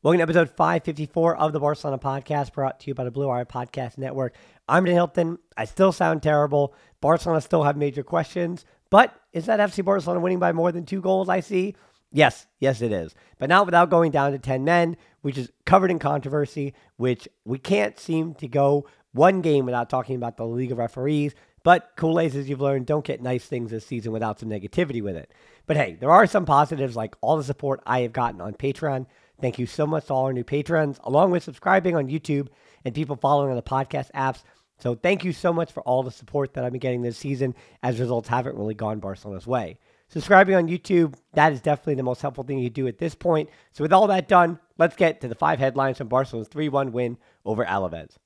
Welcome to episode 554 of the Barcelona podcast, brought to you by the Blue Wire Podcast Network. I'm Dan Hilton. I still sound terrible. Barcelona still have major questions, but is that FC Barcelona winning by more than 2 goals I see? Yes, it is. But not without going down to 10 men, which is covered in controversy, which we can't seem to go one game without talking about the Liga referees. But Kool-Aids, as you've learned, don't get nice things this season without some negativity with it. But hey, there are some positives, like all the support I have gotten on Patreon. Thank you so much to all our new patrons, along with subscribing on YouTube and people following on the podcast apps. So thank you so much for all the support that I've been getting this season, as results haven't really gone Barcelona's way. Subscribing on YouTube, that is definitely the most helpful thing you do at this point. So with all that done, let's get to the 5 headlines from Barcelona's 3-1 win over Alaves.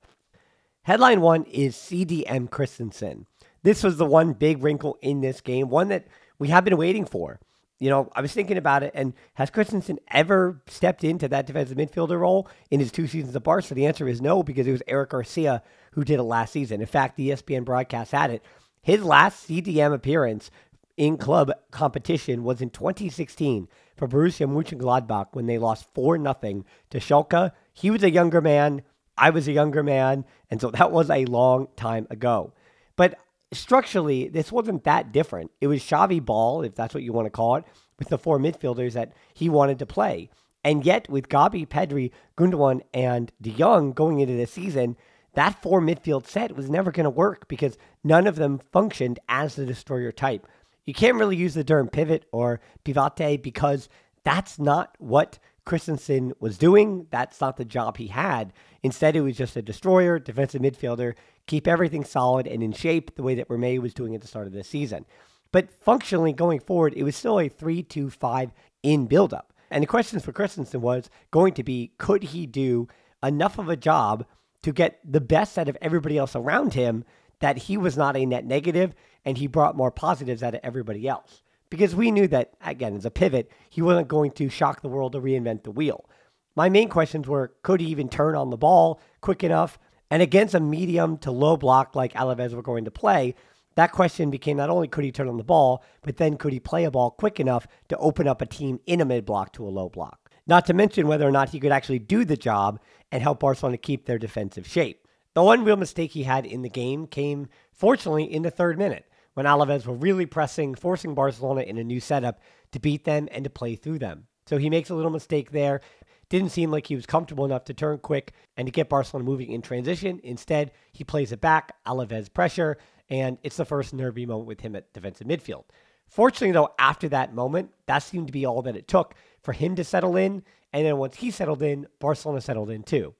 Headline 1 is CDM Christensen. This was the one big wrinkle in this game, one that we have been waiting for. You know, I was thinking about it, and has Christensen ever stepped into that defensive midfielder role in his 2 seasons at Barca? The answer is no, because it was Eric Garcia who did it last season. In fact, the ESPN broadcast had it. His last CDM appearance in club competition was in 2016 for Borussia Mönchengladbach when they lost 4-0 to Schalke. He was a younger man. I was a younger man, and so that was a long time ago. But structurally, this wasn't that different. It was Xavi ball, if that's what you want to call it, with the 4 midfielders that he wanted to play. And yet, with Gabi, Pedri, Gundogan, and De Jong going into the season, that 4 midfield set was never going to work because none of them functioned as the destroyer type. You can't really use the term pivot or pivote because that's not what Christensen was doing. That's not the job he had. Instead, it was just a destroyer, defensive midfielder, keep everything solid and in shape the way that Remy was doing at the start of this season. But functionally going forward, it was still a 3-2-5 in buildup. And the question for Christensen was going to be, could he do enough of a job to get the best out of everybody else around him that he was not a net negative and he brought more positives out of everybody else? Because we knew that, again, as a pivot, he wasn't going to shock the world or reinvent the wheel. My main questions were, could he even turn on the ball quick enough? And against a medium to low block like Alaves were going to play, that question became not only could he turn on the ball, but then could he play a ball quick enough to open up a team in a mid-block to a low block? Not to mention whether or not he could actually do the job and help Barcelona keep their defensive shape. The one real mistake he had in the game came, fortunately, in the 3rd minute, when Alaves were really pressing, forcing Barcelona in a new setup to beat them and to play through them. So he makes a little mistake there. Didn't seem like he was comfortable enough to turn quick and to get Barcelona moving in transition. Instead, he plays it back, Alaves pressure, and it's the first nervy moment with him at defensive midfield. Fortunately, though, after that moment, that seemed to be all that it took for him to settle in, and then once he settled in, Barcelona settled in too.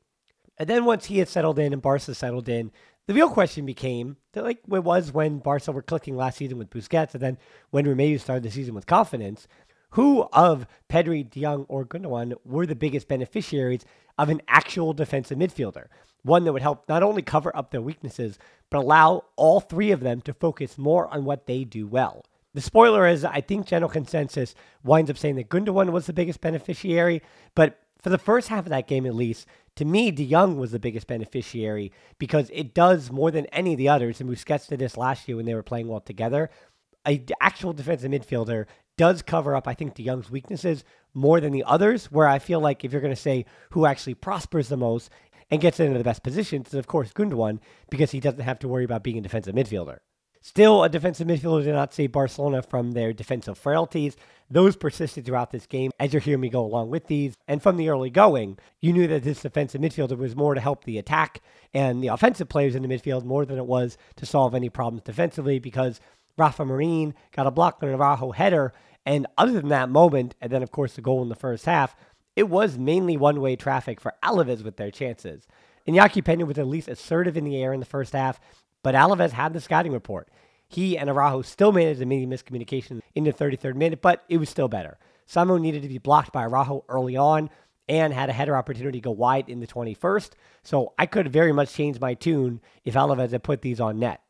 And then once he had settled in and Barca settled in, the real question became, like it was when Barca were clicking last season with Busquets, and then when Remy started the season with confidence, who of Pedri, De Jong, or Gundogan were the biggest beneficiaries of an actual defensive midfielder? One that would help not only cover up their weaknesses, but allow all 3 of them to focus more on what they do well. The spoiler is, I think general consensus winds up saying that Gundogan was the biggest beneficiary, but for the first half of that game at least, to me, De Jong was the biggest beneficiary because it does more than any of the others, and Busquets did this last year when they were playing well together. An actual defensive midfielder does cover up, I think, De Jong's weaknesses more than the others, where I feel like if you're going to say who actually prospers the most and gets into the best positions, it's of course Gundogan, because he doesn't have to worry about being a defensive midfielder. Still, a defensive midfielder did not save Barcelona from their defensive frailties. Those persisted throughout this game, as you'll hear me go along with these. And from the early going, you knew that this defensive midfielder was more to help the attack and the offensive players in the midfield more than it was to solve any problems defensively, because Rafa Marin got a block on an Araujo header, and other than that moment, and then of course the goal in the first half, it was mainly one-way traffic for Alaves with their chances. Iñaki Peña was at least assertive in the air in the first half, but Alaves had the scouting report. He and Araujo still managed a mini miscommunication in the 33rd minute, but it was still better. Samo needed to be blocked by Araujo early on and had a header opportunity go wide in the 21st, so I could very much change my tune if Alaves had put these on net.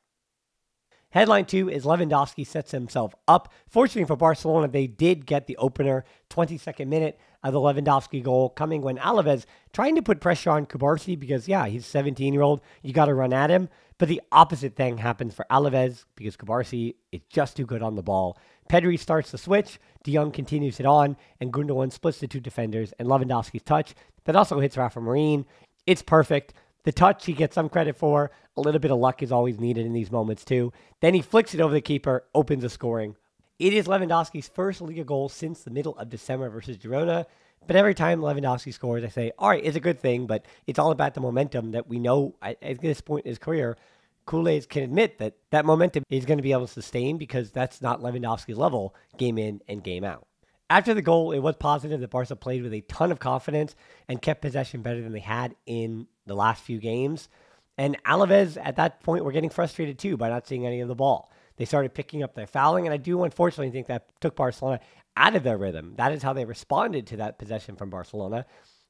Headline 2 is Lewandowski sets himself up. Fortunately for Barcelona, they did get the opener, 22nd minute of the Lewandowski goal, coming when Alaves trying to put pressure on Kubarsi because, yeah, he's a 17-year-old. You got to run at him. But the opposite thing happens for Alaves because Kubarsi is just too good on the ball. Pedri starts the switch, De Jong continues it on, and Gundogan splits the 2 defenders, and Lewandowski's touch that also hits Rafa Marine. It's perfect. The touch he gets some credit for. A little bit of luck is always needed in these moments too. Then he flicks it over the keeper, opens the scoring. It is Lewandowski's first Liga goal since the middle of December versus Girona. But every time Lewandowski scores, I say, all right, it's a good thing, but it's all about the momentum that we know at this point in his career. Culés can admit that that momentum is going to be able to sustain because that's not Lewandowski's level game in and game out. After the goal, it was positive that Barca played with a ton of confidence and kept possession better than they had in the last few games. And Alaves, at that point, were getting frustrated too by not seeing any of the ball. They started picking up their fouling, and I do unfortunately think that took Barcelona out of their rhythm. That is how they responded to that possession from Barcelona.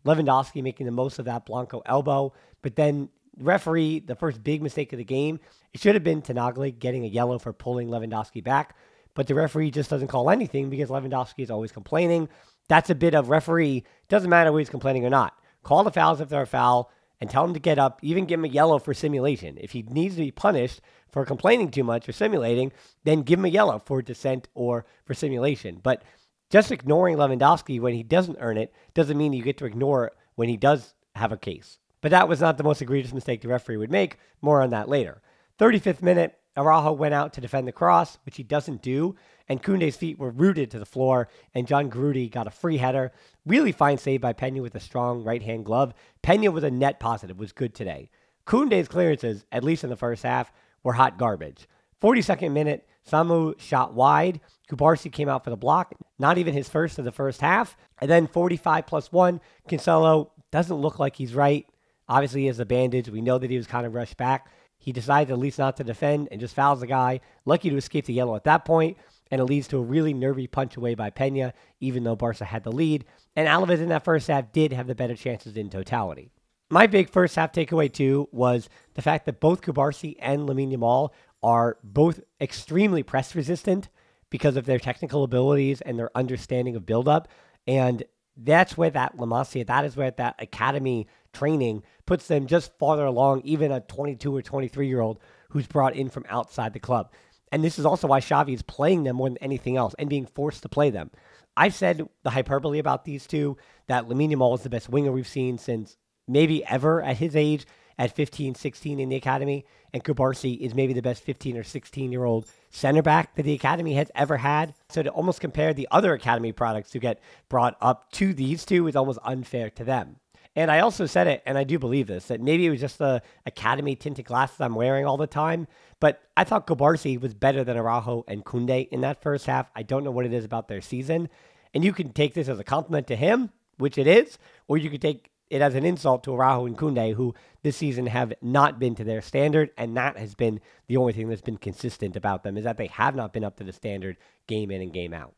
Lewandowski making the most of that Blanco elbow, but then referee, the first big mistake of the game, it should have been Tenagli getting a yellow for pulling Lewandowski back, but the referee just doesn't call anything because Lewandowski is always complaining. That's a bit of referee, doesn't matter whether he's complaining or not. Call the fouls if they're a foul and tell him to get up, even give him a yellow for simulation. If he needs to be punished for complaining too much or simulating, then give him a yellow for dissent or for simulation. But just ignoring Lewandowski when he doesn't earn it doesn't mean you get to ignore it when he does have a case. But that was not the most egregious mistake the referee would make. More on that later. 35th minute, Araujo went out to defend the cross, which he doesn't do, and Koundé's feet were rooted to the floor, and John Garudi got a free header. Really fine save by Peña with a strong right-hand glove. Peña was a net positive, was good today. Koundé's clearances, at least in the first half, were hot garbage. 42nd minute, Samu shot wide. Kubarsi came out for the block, not even his first of the first half. And then 45+1, Cancelo doesn't look like he's right. Obviously, he has a bandage. We know that he was kind of rushed back. He decided at least not to defend and just fouls the guy. Lucky to escape the yellow at that point, and it leads to a really nervy punch away by Peña, even though Barca had the lead. And Alaves in that first half did have the better chances in totality. My big first half takeaway, too, was the fact that both Kubarsi and Lamine Yamal are both extremely press resistant because of their technical abilities and their understanding of build-up. And that's where that La Masia, that is where that academy training puts them just farther along, even a 22 or 23-year-old who's brought in from outside the club. And this is also why Xavi is playing them more than anything else and being forced to play them. I've said the hyperbole about these two, that Lamine Yamal is the best winger we've seen since maybe ever at his age, at 15, 16 in the academy, and Kubarsi is maybe the best 15 or 16-year-old center back that the academy has ever had. So to almost compare the other academy products who get brought up to these two is almost unfair to them. And I also said it, and I do believe this, that maybe it was just the academy tinted glasses I'm wearing all the time, but I thought Kubarsi was better than Araujo and Koundé in that first half. I don't know what it is about their season. And you can take this as a compliment to him, which it is, or you could take it as an insult to Araujo and Koundé, who this season have not been to their standard, and that has been the only thing that's been consistent about them, is that they have not been up to the standard game in and game out.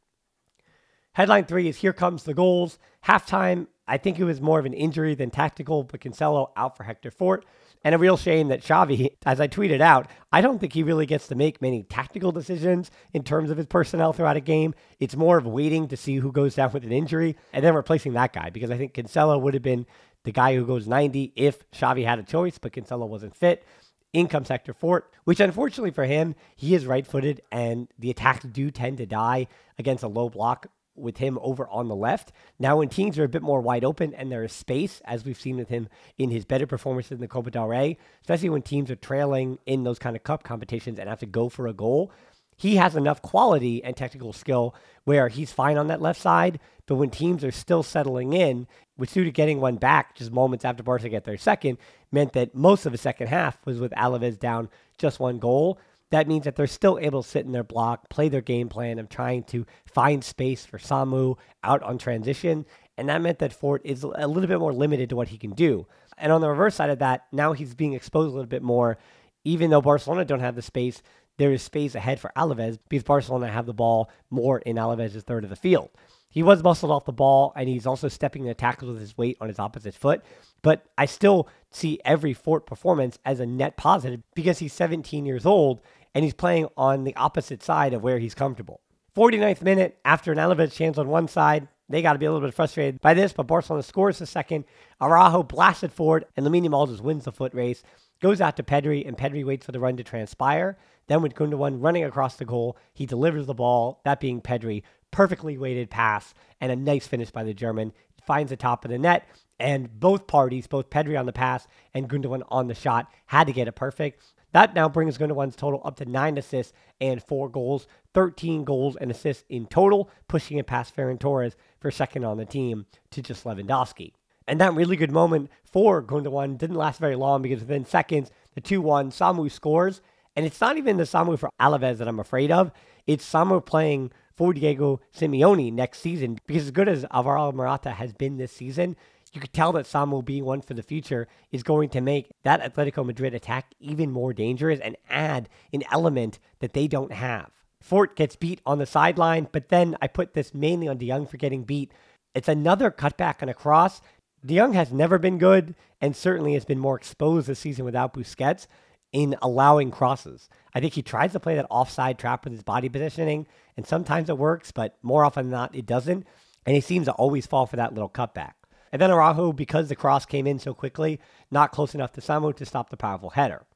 Headline 3 is Here Comes the Goals. Halftime, I think it was more of an injury than tactical, but Cancelo out for Hector Fort. And a real shame that Xavi, as I tweeted out, I don't think he really gets to make many tactical decisions in terms of his personnel throughout a game. It's more of waiting to see who goes down with an injury and then replacing that guy, because I think Cancelo would have been the guy who goes 90 if Xavi had a choice, but Cancelo wasn't fit. In comes Hector Fort, which unfortunately for him, he is right-footed, and the attacks do tend to die against a low block with him over on the left. Now, when teams are a bit more wide open and there is space, as we've seen with him in his better performances in the Copa del Rey, especially when teams are trailing in those kind of cup competitions and have to go for a goal, he has enough quality and technical skill where he's fine on that left side. But when teams are still settling in, with Suda getting one back just moments after Barca get their second, meant that most of the second half was with Alaves down just one goal. That means that they're still able to sit in their block, play their game plan of trying to find space for Samu out on transition. And that meant that Fort is a little bit more limited to what he can do. And on the reverse side of that, now he's being exposed a little bit more. Even though Barcelona don't have the space, there is space ahead for Alaves because Barcelona have the ball more in Alaves' third of the field. He was muscled off the ball, and he's also stepping into tackles with his weight on his opposite foot. But I still see every Fort performance as a net positive because he's 17 years old, and he's playing on the opposite side of where he's comfortable. 49th minute, after an Alaves chance on one side, they got to be a little bit frustrated by this, but Barcelona scores the second. Araujo blasted forward, and Lamine Yamal just wins the foot race. Goes out to Pedri, and Pedri waits for the run to transpire. Then with Gundogan running across the goal, he delivers the ball, that being Pedri. Perfectly weighted pass, and a nice finish by the German. Finds the top of the net, And both parties, both Pedri on the pass and Gundogan on the shot, had to get it perfect. That now brings Gundogan's total up to 9 assists and 4 goals, 13 goals and assists in total, pushing it past Ferran Torres for second on the team to just Lewandowski. And that really good moment for Gundogan didn't last very long because within seconds, the 2-1, Samu scores. And it's not even the Samu for Alaves that I'm afraid of. It's Samu playing for Diego Simeone next season. Because as good as Alvaro Morata has been this season, you could tell that Samu being one for the future is going to make that Atletico Madrid attack even more dangerous and add an element that they don't have. Fort gets beat on the sideline, but then I put this mainly on De Jong for getting beat. It's another cutback and a cross. De Jong has never been good and certainly has been more exposed this season without Busquets in allowing crosses. I think he tries to play that offside trap with his body positioning, and sometimes it works, but more often than not, it doesn't. And he seems to always fall for that little cutback. And then Araujo, because the cross came in so quickly, not close enough to Samu to stop the powerful header.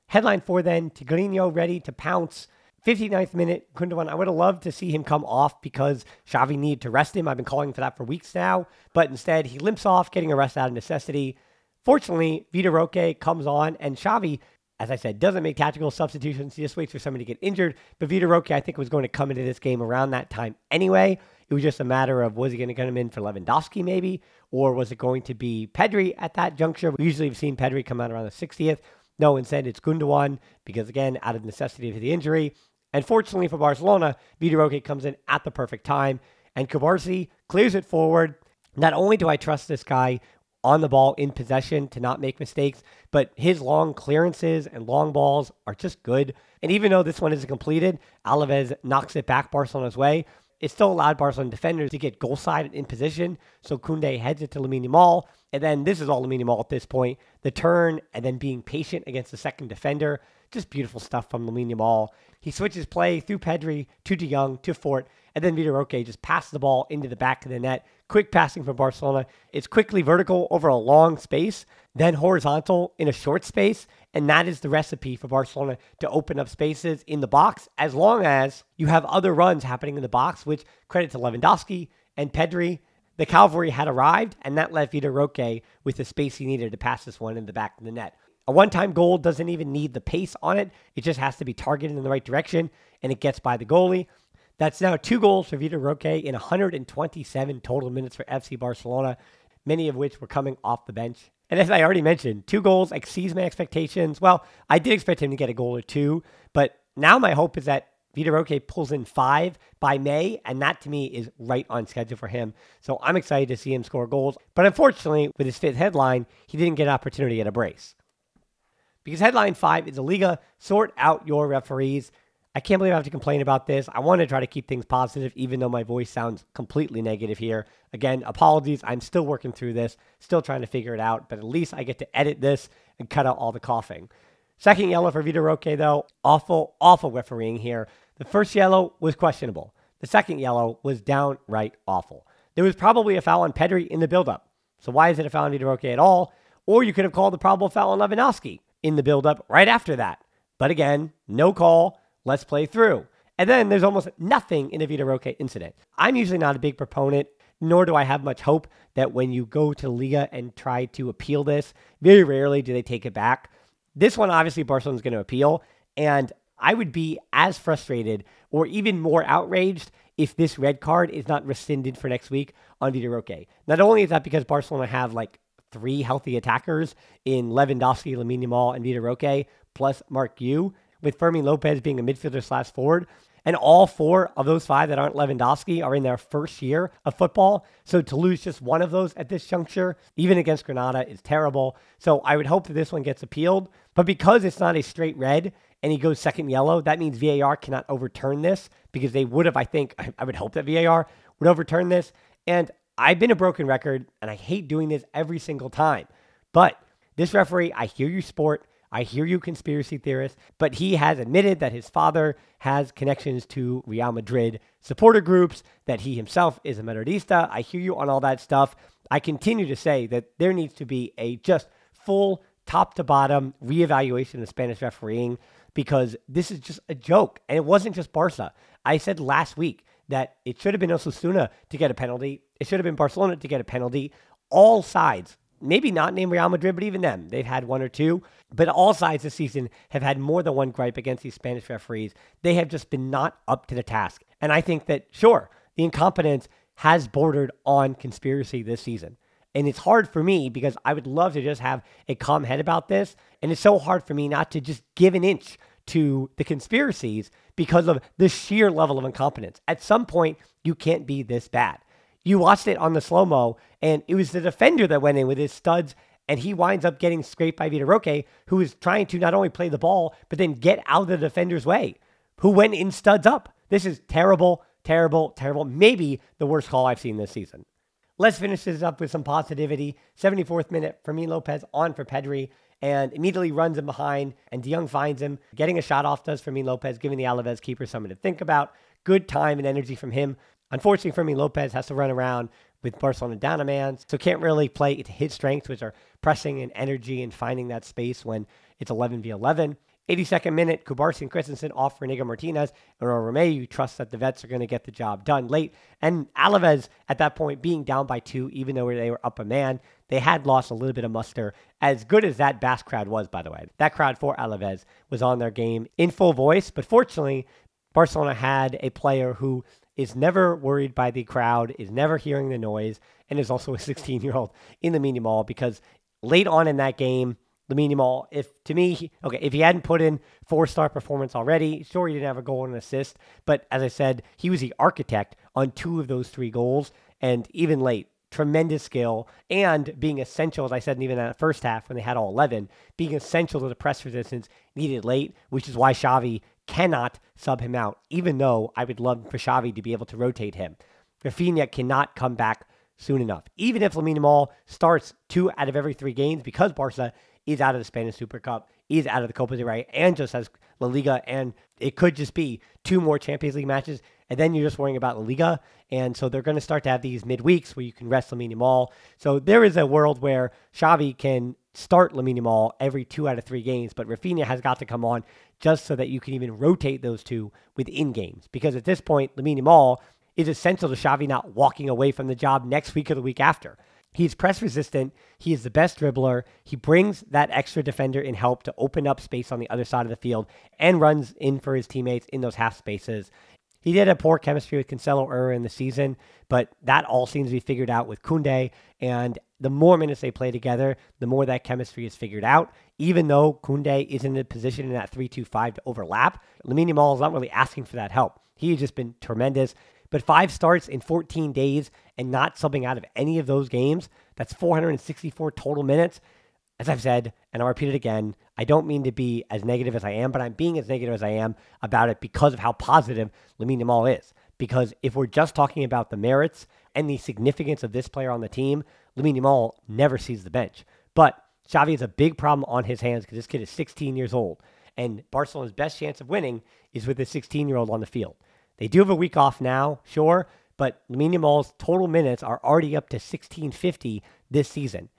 Headline 4 then, Tigrinho ready to pounce. 59th minute, Gundogan, I would have loved to see him come off because Xavi needed to rest him. I've been calling for that for weeks now. But instead, he limps off, getting a rest out of necessity. Fortunately, Vitor Roque comes on, and Xavi, as I said, doesn't make tactical substitutions. He just waits for somebody to get injured. But Vitor Roque, I think, was going to come into this game around that time anyway. It was just a matter of, was he going to get him in for Lewandowski maybe? Or was it going to be Pedri at that juncture? We usually have seen Pedri come out around the 60th. No, instead it's Gundogan because, again, out of necessity for the injury. And fortunately for Barcelona, Vitor Roque comes in at the perfect time. And Kubarsi clears it forward. Not only do I trust this guy on the ball in possession to not make mistakes, but his long clearances and long balls are just good. And even though this one isn't completed, Alaves knocks it back Barcelona's way. It still allowed Barcelona defenders to get goal side in position. So Koundé heads it to Lamine Yamal. And then this is all Lamine Yamal at this point. The turn and then being patient against the second defender. Just beautiful stuff from Lamine Yamal. He switches play through Pedri to De Jong to Fort. And then Vitor Roque just passes the ball into the back of the net. Quick passing from Barcelona. It's quickly vertical over a long space, then horizontal in a short space. And that is the recipe for Barcelona to open up spaces in the box, as long as you have other runs happening in the box, which credit to Lewandowski and Pedri. The cavalry had arrived, and that left Vitor Roque with the space he needed to pass this one in the back of the net. A one-time goal doesn't even need the pace on it. It just has to be targeted in the right direction, and it gets by the goalie. That's now 2 goals for Vitor Roque in 127 total minutes for FC Barcelona, many of which were coming off the bench. And as I already mentioned, 2 goals exceeds my expectations. Well, I did expect him to get a goal or 2, but now my hope is that Vitor Roque pulls in 5 by May, and that to me is right on schedule for him. So I'm excited to see him score goals. But unfortunately, with his 5th headline, he didn't get an opportunity at a brace. Because headline 5 is a Liga, sort out your referees. I can't believe I have to complain about this. I want to try to keep things positive, even though my voice sounds completely negative here. Again, apologies. I'm still working through this, still trying to figure it out, but at least I get to edit this and cut out all the coughing. Second yellow for Vitor Roque, though. Awful, awful refereeing here. The first yellow was questionable. The second yellow was downright awful. There was probably a foul on Pedri in the build-up. So why is it a foul on Vitor Roque at all? Or you could have called the probable foul on Lewandowski in the build-up right after that. But again, no call. Let's play through. And then there's almost nothing in the Vitor Roque incident. I'm usually not a big proponent, nor do I have much hope that when you go to Liga and try to appeal this, very rarely do they take it back. This one, obviously, Barcelona's going to appeal, and I would be as frustrated or even more outraged if this red card is not rescinded for next week on Vitor Roque. Not only is that because Barcelona have like 3 healthy attackers in Lewandowski, Lamine Yamal, and Vitor Roque, plus Marc Guiu, with Fermin Lopez being a midfielder/forward. And all 4 of those 5 that aren't Lewandowski are in their first year of football. So to lose just one of those at this juncture, even against Granada, is terrible. So I would hope that this one gets appealed. But because it's not a straight red and he goes second yellow, that means VAR cannot overturn this, because they would have, I would hope that VAR would overturn this. And I've been a broken record, and I hate doing this every single time. But this referee, I hear you, sport. I hear you, conspiracy theorists, but he has admitted that his father has connections to Real Madrid supporter groups, that he himself is a Madridista. I hear you on all that stuff. I continue to say that there needs to be a just full top to bottom reevaluation of Spanish refereeing, because this is just a joke. And it wasn't just Barca. I said last week that it should have been Osasuna to get a penalty. It should have been Barcelona to get a penalty. all sides, maybe not named Real Madrid, but even them, they've had one or two. But all sides this season have had more than one gripe against these Spanish referees. They have just been not up to the task. And I think that, sure, the incompetence has bordered on conspiracy this season. And it's hard for me because I would love to just have a calm head about this. And it's so hard for me not to just give an inch to the conspiracies because of the sheer level of incompetence. At some point, you can't be this bad. You watched it on the slow-mo, and it was the defender that went in with his studs, and he winds up getting scraped by Vitor Roque, who is trying to not only play the ball, but then get out of the defender's way, who went in studs up. This is terrible, terrible, terrible. Maybe the worst call I've seen this season. Let's finish this up with some positivity. 74th minute, Fermin Lopez on for Pedri, and immediately runs him behind, and De Jong finds him. Getting a shot off does Fermin Lopez, giving the Alaves keeper something to think about. Good time and energy from him. Unfortunately, Fermin Lopez has to run around with Barcelona down a man, so can't really play to his strengths, which are pressing and energy and finding that space when it's 11v11. 82nd minute, Kubarsi and Christensen off for Inigo Martinez, and Romeu trusts that the vets are going to get the job done late. And Alaves, at that point, being down by 2, even though they were up a man, they had lost a little bit of muster. As good as that Basque crowd was, by the way, that crowd for Alaves was on their game in full voice, but fortunately, Barcelona had a player who is never worried by the crowd, is never hearing the noise, and is also a 16-year-old in Lamine Yamal, because late on in that game, Lamine Yamal, if he hadn't put in 4-star performance already, sure, he didn't have a goal and an assist, but as I said, he was the architect on 2 of those 3 goals, and even late, tremendous skill, and being essential, as I said, even in that first half when they had all 11, being essential to the press resistance needed late, which is why Xavi cannot sub him out, even though I would love for Xavi to be able to rotate him. Rafinha cannot come back soon enough. Even if Lamine Yamal starts 2 out of every 3 games, because Barca is out of the Spanish Super Cup, is out of the Copa del Rey, and just has La Liga, and it could just be 2 more Champions League matches, and then you're just worrying about La Liga, and so they're going to start to have these midweeks where you can rest Lamine Yamal. So there is a world where Xavi can start Lamine Yamal every 2 out of 3 games, but Rafinha has got to come on just so that you can even rotate those 2 within games. Because at this point, Lamine Yamal is essential to Xavi not walking away from the job next week or the week after. He's press resistant. He is the best dribbler. He brings that extra defender in help to open up space on the other side of the field and runs in for his teammates in those half spaces. He did have poor chemistry with Cancelo earlier in the season, but that all seems to be figured out with Koundé. And the more minutes they play together, the more that chemistry is figured out. Even though Koundé is in a position in that 3-2-5 to overlap, Lamine Yamal is not really asking for that help. He has just been tremendous. But 5 starts in 14 days and not subbing out of any of those games, that's 464 total minutes. As I've said, and I'll repeat it again, I don't mean to be as negative as I am, but I'm being as negative as I am about it because of how positive Lamine Yamal is. Because if we're just talking about the merits and the significance of this player on the team, Lamine Yamal never sees the bench. But Xavi has a big problem on his hands because this kid is 16 years old. And Barcelona's best chance of winning is with a 16-year-old on the field. They do have a week off now, sure, but Lamine Yamal's total minutes are already up to 1,650 this season.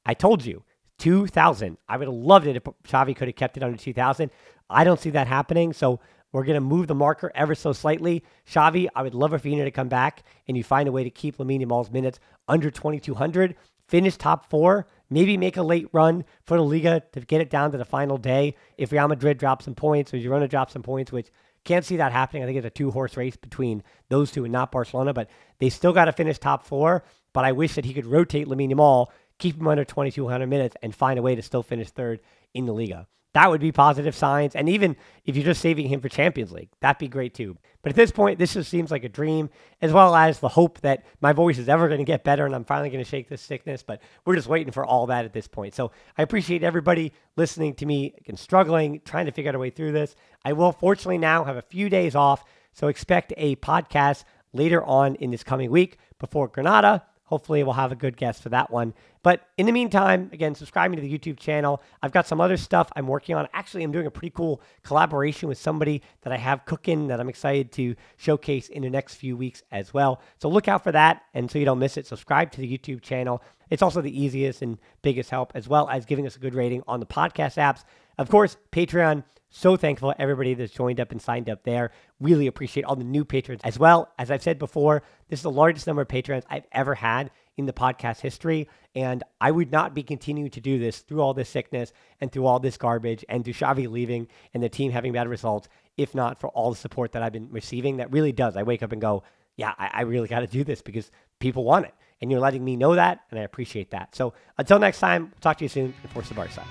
I told you, 2,000. I would have loved it if Xavi could have kept it under 2,000. I don't see that happening, so we're going to move the marker ever so slightly. Xavi, I would love Rafinha to come back, and you find a way to keep Lamine Yamal's minutes under 2,200, finish top 4, maybe make a late run for the Liga to get it down to the final day. If Real Madrid drops some points, or Girona drops some points, which can't see that happening. I think it's a 2-horse race between those 2 and not Barcelona, but they still got to finish top 4. But I wish that he could rotate Lamine Yamal, keep him under 2,200 minutes, and find a way to still finish 3rd in the Liga. That would be positive signs. And even if you're just saving him for Champions League, that'd be great too. But at this point, this just seems like a dream, as well as the hope that my voice is ever going to get better and I'm finally going to shake this sickness. But we're just waiting for all that at this point. So I appreciate everybody listening to me and struggling, trying to figure out a way through this. I will fortunately now have a few days off. So expect a podcast later on in this coming week before Granada. Hopefully we'll have a good guest for that one. But in the meantime, again, subscribing to the YouTube channel. I've got some other stuff I'm working on. Actually, I'm doing a pretty cool collaboration with somebody that I have cooking that I'm excited to showcase in the next few weeks as well. So look out for that. And so you don't miss it, subscribe to the YouTube channel. It's also the easiest and biggest help, as well as giving us a good rating on the podcast apps. Of course, Patreon. So thankful for everybody that's joined up and signed up there. Really appreciate all the new patrons. As well, as I've said before, this is the largest number of patrons I've ever had in the podcast history. And I would not be continuing to do this through all this sickness and through all this garbage and through Xavi leaving and the team having bad results, if not for all the support that I've been receiving. That really does. I wake up and go, yeah, I really got to do this because people want it. And you're letting me know that, and I appreciate that. So until next time, talk to you soon, and Force the Barca.